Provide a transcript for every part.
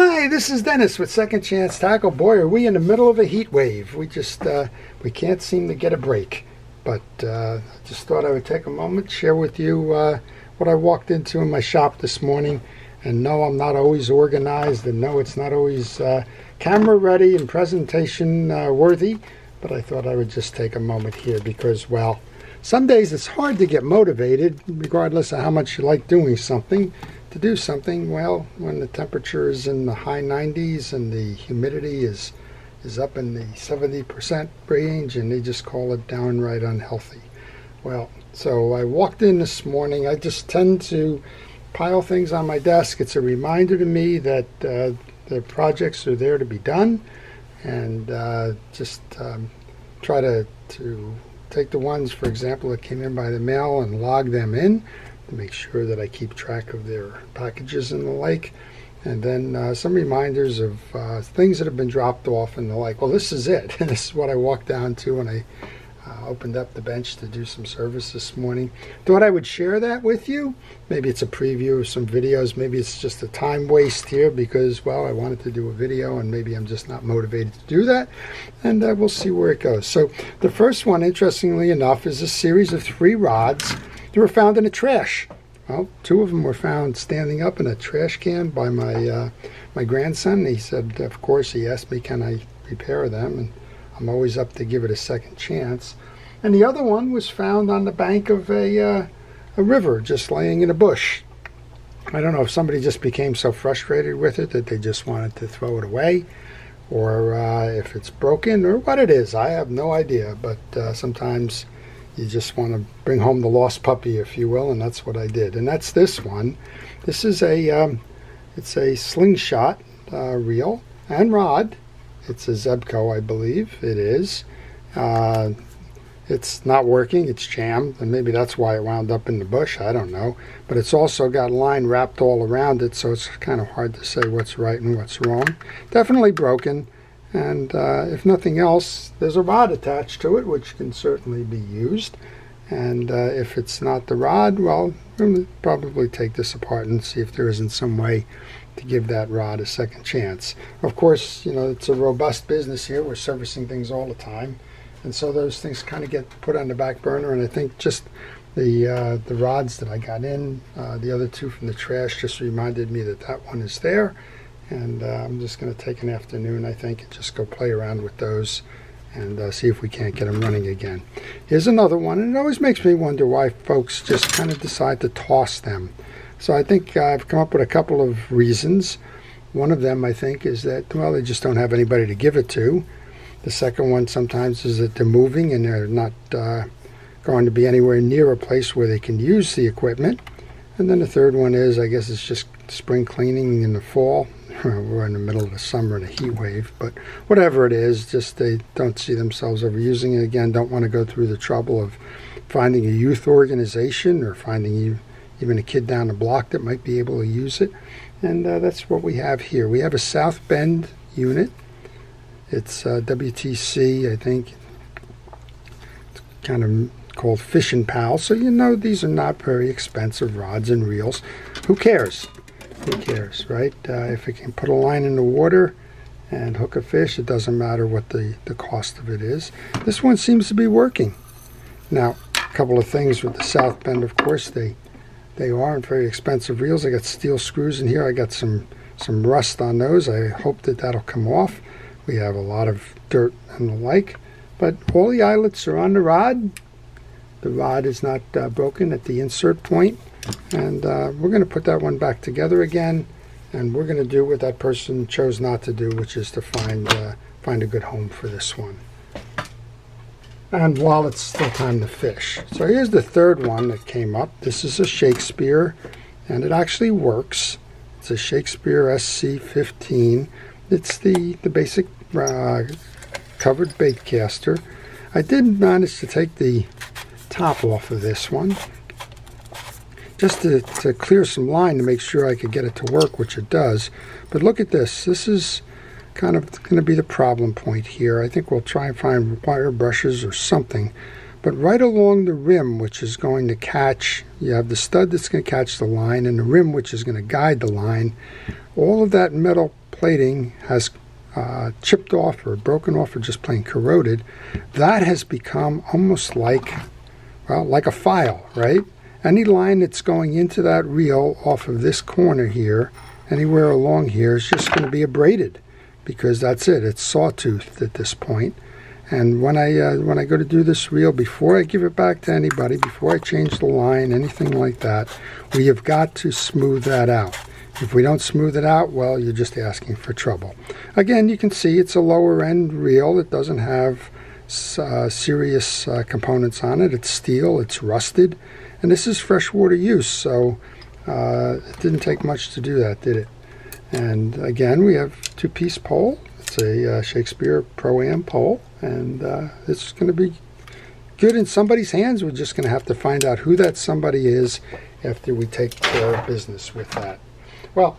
Hi, this is Dennis with Second Chance Tackle. Boy, are we in the middle of a heat wave. We can't seem to get a break. But I just thought I would take a moment, share with you what I walked into in my shop this morning. And no, I'm not always organized, and no, it's not always camera ready and presentation worthy. But I thought I would just take a moment here because, well, some days it's hard to get motivated, regardless of how much you like doing something. To do something, well, when the temperature is in the high 90s and the humidity is up in the 70% range, and they just call it downright unhealthy. Well, so I walked in this morning. I just tend to pile things on my desk. It's a reminder to me that the projects are there to be done, and try to take the ones, for example, that came in by the mail and log them in to make sure that I keep track of their packages and the like, and then some reminders of things that have been dropped off and the like. Well, this is it. This is what I walked down to when I opened up the bench to do some service this morning. Thought I would share that with you. Maybe it's a preview of some videos. Maybe it's just a time waste here because, well, I wanted to do a video and maybe I'm just not motivated to do that, and we'll see where it goes. So the first one, interestingly enough, is a series of 3 rods. They were found in the trash. Well, 2 of them were found standing up in a trash can by my grandson. He said, of course, he asked me, can I repair them? And I'm always up to give it a second chance. And the other one was found on the bank of a river, just laying in a bush. I don't know if somebody just became so frustrated with it that they just wanted to throw it away, or if it's broken, or what it is. I have no idea, but sometimes you just want to bring home the lost puppy, if you will, and that's what I did. And that's this one. This is it's a slingshot reel and rod. It's a Zebco, I believe it is. It's not working. It's jammed, and maybe that's why it wound up in the bush. I don't know. But it's also got line wrapped all around it, so it's kind of hard to say what's right and what's wrong. Definitely broken. And if nothing else, there's a rod attached to it, which can certainly be used. And if it's not the rod, well, we'll probably take this apart and see if there isn't some way to give that rod a second chance. Of course, you know, it's a robust business here. We're servicing things all the time. And so those things kind of get put on the back burner. And I think just the rods that I got in, the other 2 from the trash, just reminded me that that one is there. And I'm just going to take an afternoon, I think, and just go play around with those and see if we can't get them running again. Here's another one, and it always makes me wonder why folks just kind of decide to toss them. So I think I've come up with a couple of reasons. One of them, I think, is that, well, they just don't have anybody to give it to. The second one sometimes is that they're moving and they're not going to be anywhere near a place where they can use the equipment. And then the third one is, I guess it's just spring cleaning in the fall. We're in the middle of the summer in a heat wave, but whatever it is, just they don't see themselves ever using it again, don't want to go through the trouble of finding a youth organization or finding even a kid down the block that might be able to use it. And that's what we have here. We have a South Bend unit. It's WTC, I think. It's kind of called Fishing Pal, so you know these are not very expensive rods and reels. Who cares? Who cares, right? If it can put a line in the water and hook a fish, it doesn't matter what the cost of it is. This one seems to be working. Now, a couple of things with the South Bend, of course, they aren't very expensive reels. I got steel screws in here. I got some rust on those. I hope that that'll come off. We have a lot of dirt and the like, but all the eyelets are on the rod. The rod is not broken at the insert point. And we're going to put that one back together again, and we're going to do what that person chose not to do, which is to find a good home for this one. And while it's still time to fish. So here's the third one that came up. This is a Shakespeare, and it actually works. It's a Shakespeare SC15. It's the basic covered bait caster. I did manage to take the top off of this one, just to clear some line to make sure I could get it to work, which it does. But look at this. This is kind of going to be the problem point here. I think we'll try and find wire brushes or something. But right along the rim, which is going to catch, you have the stud that's going to catch the line, and the rim, which is going to guide the line. All of that metal plating has chipped off or broken off or just plain corroded, that has become almost like, well, like a file, right? Any line that's going into that reel off of this corner here, anywhere along here, is just going to be abraded, because that's it. It's sawtoothed at this point. And when I go to do this reel, before I give it back to anybody, before I change the line, anything like that, we have got to smooth that out. If we don't smooth it out, well, you're just asking for trouble. Again, you can see it's a lower end reel. It doesn't have serious components on it. It's steel, it's rusted, and this is freshwater use, so it didn't take much to do that, did it? And again, we have two-piece pole. It's a Shakespeare Pro-Am pole, and it's going to be good in somebody's hands. We're just going to have to find out who that somebody is after we take care of business with that. Well,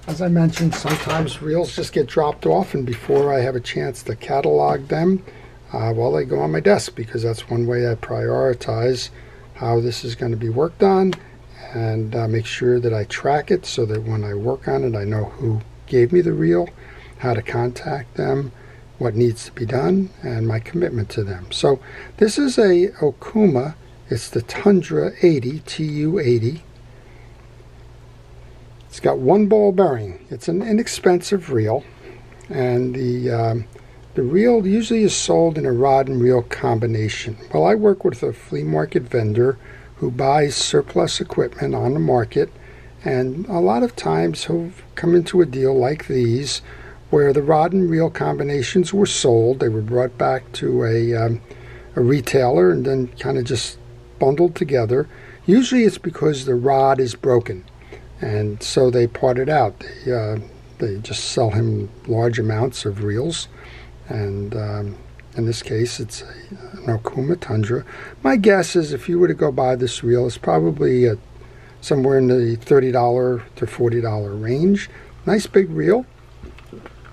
as I mentioned, sometimes reels just get dropped off, and before I have a chance to catalog them, well, they go on my desk, because that's one way I prioritize how this is going to be worked on, and make sure that I track it so that when I work on it, I know who gave me the reel, how to contact them, what needs to be done, and my commitment to them. So this is a Okuma. It's the Tundra 80, TU80. It's got one ball bearing. It's an inexpensive reel, and the reel usually is sold in a rod and reel combination. Well, I work with a flea market vendor who buys surplus equipment on the market, and a lot of times he'll come into a deal like these where the rod and reel combinations were sold. They were brought back to a retailer and then kind of just bundled together. Usually it's because the rod is broken, and so they part it out. They just sell him large amounts of reels, and in this case it's an Okuma Tundra. My guess is if you were to go buy this reel, it's probably somewhere in the $30 to $40 range. Nice big reel.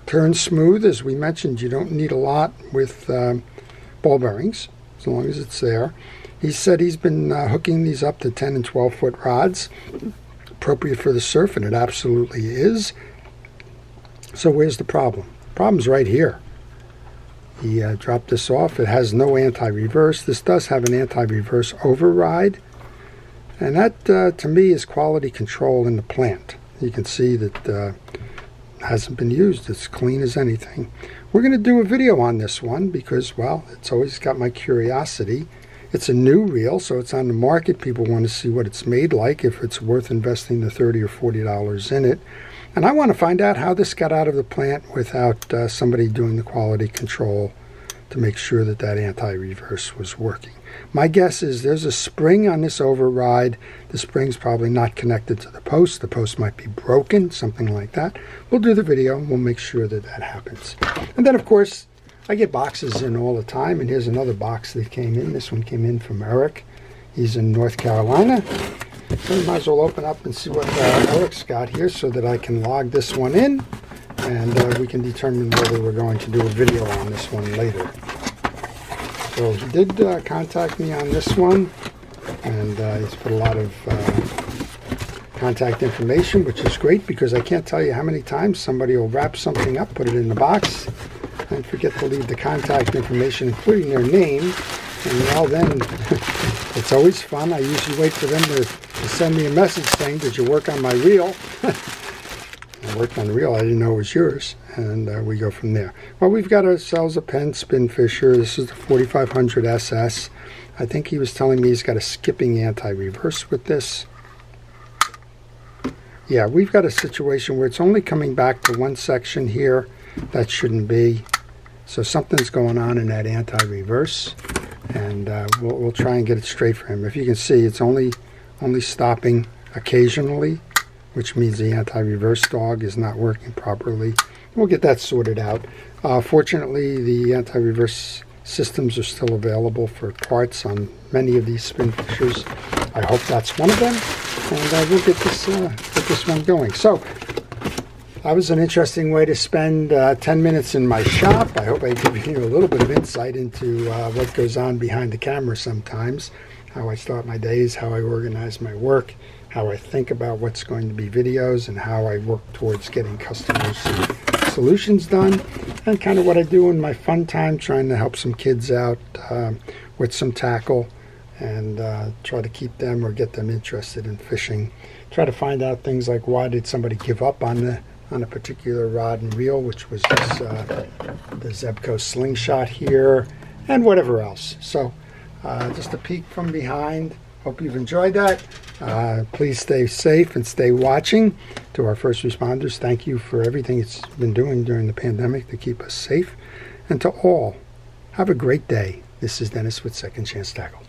Turns smooth. As we mentioned, you don't need a lot with ball bearings, as long as it's there. He said he's been hooking these up to 10 and 12 foot rods, appropriate for the surf, and it absolutely is. So where's the problem? The problem's right here. He dropped this off. It has no anti-reverse. This does have an anti-reverse override, and that to me is quality control in the plant. You can see that hasn't been used. It's clean as anything. We're going to do a video on this one because, well, it's always got my curiosity. It's a new reel, so it's on the market. People want to see what it's made like, if it's worth investing the $30 or $40 in it. And I want to find out how this got out of the plant without somebody doing the quality control to make sure that that anti-reverse was working. My guess is there's a spring on this override. The spring's probably not connected to the post. The post might be broken, something like that. We'll do the video and we'll make sure that that happens. And then, of course, I get boxes in all the time, and here's another box that came in. This one came in from Eric. He's in North Carolina. So we might as well open up and see what Eric's got here so that I can log this one in, and we can determine whether we're going to do a video on this one later. So he did contact me on this one, and he's put a lot of contact information, which is great because I can't tell you how many times somebody will wrap something up, put it in the box, and forget to leave the contact information, including their name. And well, then it's always fun. I usually wait for them to send me a message saying, "Did you work on my reel?" I worked on the reel. I didn't know it was yours. And we go from there. Well, we've got ourselves a Penn Spin Fisher. This is the 4500 SS. I think he was telling me he's got a skipping anti-reverse with this. Yeah, we've got a situation where it's only coming back to one section here. That shouldn't be. So something's going on in that anti-reverse. And we'll try and get it straight for him. If you can see, it's only stopping occasionally, which means the anti-reverse dog is not working properly. We'll get that sorted out. Fortunately, the anti-reverse systems are still available for parts on many of these spin fishers. I hope that's one of them, and we'll get this one going. So that was an interesting way to spend 10 minutes in my shop. I hope I give you a little bit of insight into what goes on behind the camera sometimes, how I start my days, how I organize my work, how I think about what's going to be videos and how I work towards getting customers solutions done, and kind of what I do in my fun time trying to help some kids out with some tackle and try to keep them or get them interested in fishing. Try to find out things like why did somebody give up on a particular rod and reel, which was this, the Zebco Slingshot here, and whatever else. So just a peek from behind. Hope you've enjoyed that. Please stay safe and stay watching. To our first responders, thank you for everything it's been doing during the pandemic to keep us safe. And to all, have a great day. This is Dennis with Second Chance Tackle.